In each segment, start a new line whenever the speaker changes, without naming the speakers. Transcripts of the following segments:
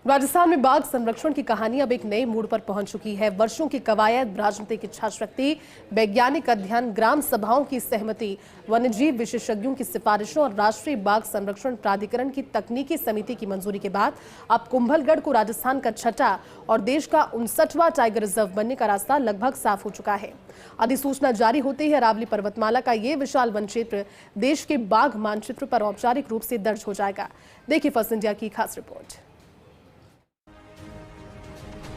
राजस्थान में बाघ संरक्षण की कहानी अब एक नए मोड़ पर पहुंच चुकी है। वर्षों की कवायद, राजनीतिक इच्छा शक्ति, वैज्ञानिक अध्ययन, ग्राम सभाओं की सहमति, वन्यजीव विशेषज्ञों की सिफारिशों और राष्ट्रीय बाघ संरक्षण प्राधिकरण की तकनीकी समिति की मंजूरी के बाद अब कुंभलगढ़ को राजस्थान का छठा और देश का 59वां टाइगर रिजर्व बनने का रास्ता लगभग साफ हो चुका है। अधिसूचना जारी होते ही अरावली पर्वतमाला का ये विशाल वन क्षेत्र देश के बाघ मानचित्र पर औपचारिक रूप से दर्ज हो जाएगा। देखिए फर्स्ट इंडिया की खास रिपोर्ट।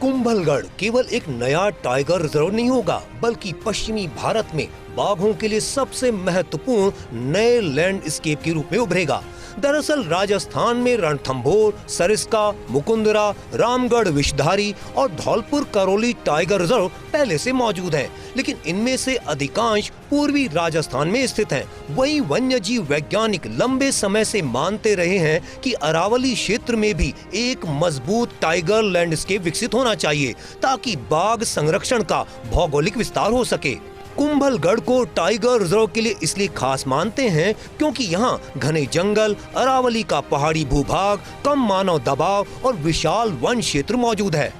कुंभलगढ़ केवल एक नया टाइगर रिजर्व नहीं होगा, बल्कि पश्चिमी भारत में बाघों के लिए सबसे महत्वपूर्ण नए लैंडस्केप के रूप में उभरेगा। दरअसल राजस्थान में रणथंभौर, सरिस्का, मुकुंदरा, रामगढ़ विषधारी और धौलपुर करौली टाइगर रिजर्व पहले से मौजूद हैं, लेकिन इनमें से अधिकांश पूर्वी राजस्थान में स्थित हैं। वहीं वन्यजीव वैज्ञानिक लंबे समय से मानते रहे हैं कि अरावली क्षेत्र में भी एक मजबूत टाइगर लैंडस्केप विकसित होना चाहिए ताकि बाघ संरक्षण का भौगोलिक विस्तार हो सके। कुंभलगढ़ को टाइगर रिजर्व के लिए इसलिए खास मानते हैं क्योंकि यहाँ घने जंगल, अरावली का पहाड़ी भूभाग, कम मानव दबाव और विशाल वन क्षेत्र मौजूद है।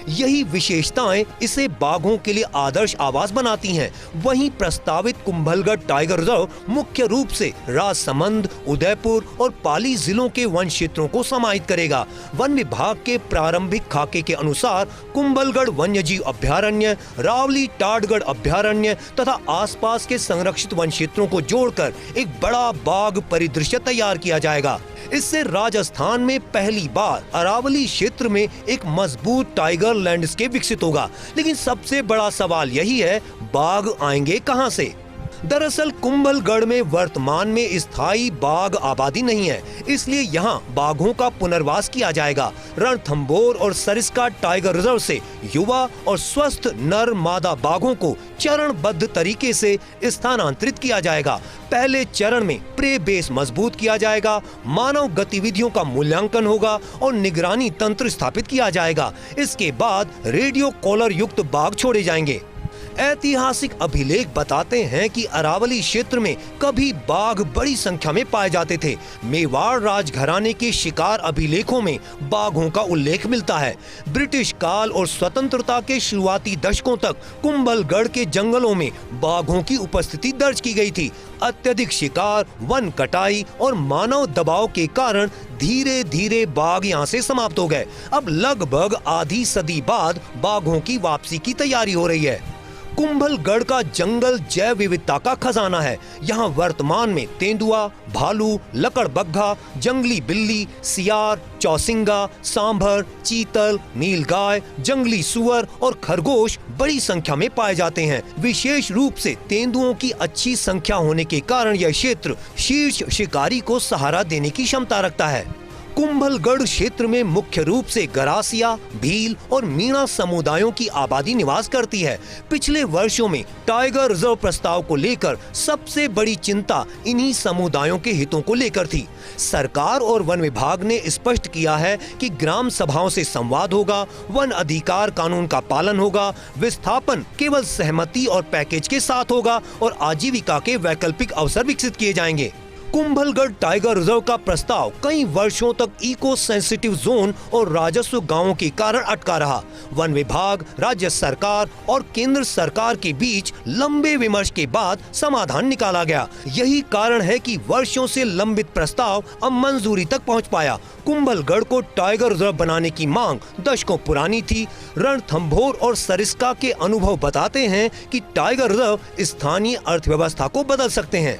यही विशेषताएं इसे बाघों के लिए आदर्श आवास बनाती हैं। वहीं प्रस्तावित कुंभलगढ़ टाइगर रिजर्व मुख्य रूप से राजसमंद, उदयपुर और पाली जिलों के वन क्षेत्रों को समाहित करेगा। वन विभाग के प्रारंभिक खाके के अनुसार कुंभलगढ़ वन्यजीव अभ्यारण्य, रावली टाटगढ़ अभ्यारण्य तथा आसपास के संरक्षित वन क्षेत्रों को जोड़कर एक बड़ा बाघ परिदृश्य तैयार किया जाएगा। इससे राजस्थान में पहली बार अरावली क्षेत्र में एक मजबूत टाइगर लैंडस्केप विकसित होगा। लेकिन सबसे बड़ा सवाल यही है, बाघ आएंगे कहां से? दरअसल कुंभलगढ़ में वर्तमान में स्थायी बाघ आबादी नहीं है, इसलिए यहाँ बाघों का पुनर्वास किया जाएगा। रणथंभौर और सरिस्का टाइगर रिजर्व से युवा और स्वस्थ नर मादा बाघों को चरणबद्ध तरीके से स्थानांतरित किया जाएगा। पहले चरण में प्रे बेस मजबूत किया जाएगा, मानव गतिविधियों का मूल्यांकन होगा और निगरानी तंत्र स्थापित किया जाएगा। इसके बाद रेडियो कॉलर युक्त बाघ छोड़े जाएंगे। ऐतिहासिक अभिलेख बताते हैं कि अरावली क्षेत्र में कभी बाघ बड़ी संख्या में पाए जाते थे। मेवाड़ राजघराने के शिकार अभिलेखों में बाघों का उल्लेख मिलता है। ब्रिटिश काल और स्वतंत्रता के शुरुआती दशकों तक कुंभलगढ़ के जंगलों में बाघों की उपस्थिति दर्ज की गई थी। अत्यधिक शिकार, वन कटाई और मानव दबाव के कारण धीरे धीरे बाघ यहाँ से समाप्त हो गए। अब लगभग आधी सदी बाद बाघों की वापसी की तैयारी हो रही है। कुंभलगढ़ का जंगल जैव विविधता का खजाना है। यहाँ वर्तमान में तेंदुआ, भालू, लकड़बग्घा, जंगली बिल्ली, सियार, चौसिंगा, सांभर, चीतल, नीलगाय, जंगली सुअर और खरगोश बड़ी संख्या में पाए जाते हैं। विशेष रूप से तेंदुओं की अच्छी संख्या होने के कारण यह क्षेत्र शीर्ष शिकारी को सहारा देने की क्षमता रखता है। कुंभलगढ़ क्षेत्र में मुख्य रूप से गरासिया, भील और मीणा समुदायों की आबादी निवास करती है। पिछले वर्षों में टाइगर रिजर्व प्रस्ताव को लेकर सबसे बड़ी चिंता इन्हीं समुदायों के हितों को लेकर थी। सरकार और वन विभाग ने स्पष्ट किया है कि ग्राम सभाओं से संवाद होगा, वन अधिकार कानून का पालन होगा, विस्थापन केवल सहमति और पैकेज के साथ होगा और आजीविका के वैकल्पिक अवसर विकसित किए जाएंगे। कुंभलगढ़ टाइगर रिजर्व का प्रस्ताव कई वर्षों तक इको सेंसिटिव जोन और राजस्व गांवों के कारण अटका रहा। वन विभाग, राज्य सरकार और केंद्र सरकार के बीच लंबे विमर्श के बाद समाधान निकाला गया। यही कारण है कि वर्षों से लंबित प्रस्ताव अब मंजूरी तक पहुंच पाया। कुंभलगढ़ को टाइगर रिजर्व बनाने की मांग दशकों पुरानी थी। रणथंभौर और सरिस्का के अनुभव बताते हैं कि टाइगर रिजर्व स्थानीय अर्थव्यवस्था को बदल सकते हैं।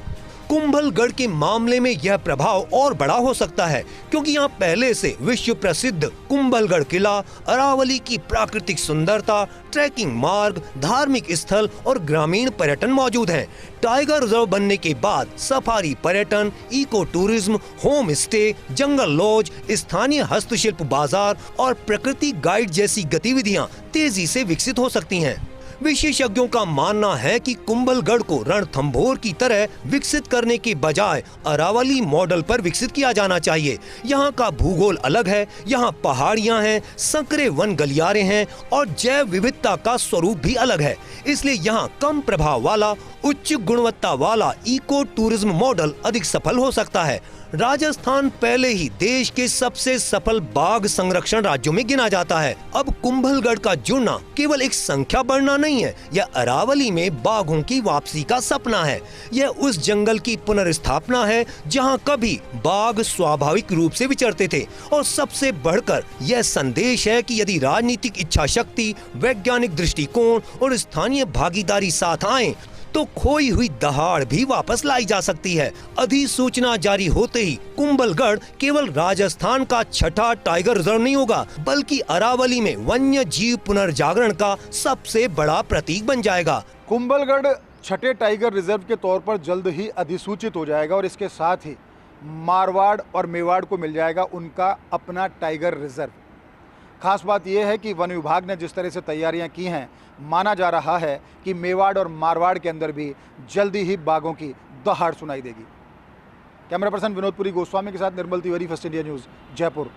कुंभलगढ़ के मामले में यह प्रभाव और बड़ा हो सकता है क्योंकि यहाँ पहले से विश्व प्रसिद्ध कुंभलगढ़ किला, अरावली की प्राकृतिक सुंदरता, ट्रैकिंग मार्ग, धार्मिक स्थल और ग्रामीण पर्यटन मौजूद हैं। टाइगर रिजर्व बनने के बाद सफारी पर्यटन, इको टूरिज्म, होम स्टे, जंगल लॉज, स्थानीय हस्तशिल्प बाजार और प्रकृति गाइड जैसी गतिविधियां तेजी से विकसित हो सकती हैं। विशेषज्ञों का मानना है कि कुंभलगढ़ को रणथंभौर की तरह विकसित करने के बजाय अरावली मॉडल पर विकसित किया जाना चाहिए। यहाँ का भूगोल अलग है, यहाँ पहाड़ियाँ हैं, संकरे वन गलियारे हैं और जैव विविधता का स्वरूप भी अलग है। इसलिए यहाँ कम प्रभाव वाला, उच्च गुणवत्ता वाला इको टूरिज्म मॉडल अधिक सफल हो सकता है। राजस्थान पहले ही देश के सबसे सफल बाघ संरक्षण राज्यों में गिना जाता है। अब कुंभलगढ़ का जुड़ना केवल एक संख्या बढ़ना नहीं है, यह अरावली में बाघों की वापसी का सपना है। यह उस जंगल की पुनर्स्थापना है जहां कभी बाघ स्वाभाविक रूप से विचरते थे। और सबसे बढ़कर यह संदेश है कि यदि राजनीतिक इच्छा शक्ति, वैज्ञानिक दृष्टिकोण और स्थानीय भागीदारी साथ आए तो खोई हुई दहाड़ भी वापस लाई जा सकती है। अधिसूचना जारी होते ही कुंभलगढ़ केवल राजस्थान का छठा टाइगर रिजर्व नहीं होगा, बल्कि अरावली में वन्य जीव पुनर्जागरण का सबसे बड़ा प्रतीक बन जाएगा।
कुंभलगढ़ छठे टाइगर रिजर्व के तौर पर जल्द ही अधिसूचित हो जाएगा और इसके साथ ही मारवाड़ और मेवाड़ को मिल जाएगा उनका अपना टाइगर रिजर्व। खास बात यह है कि वन विभाग ने जिस तरह से तैयारियां की हैं, माना जा रहा है कि मेवाड़ और मारवाड़ के अंदर भी जल्दी ही बाघों की दहाड़ सुनाई देगी। कैमरा पर्सन विनोद पुरी गोस्वामी के साथ Nirmal Tiwari, First India News, Jaipur.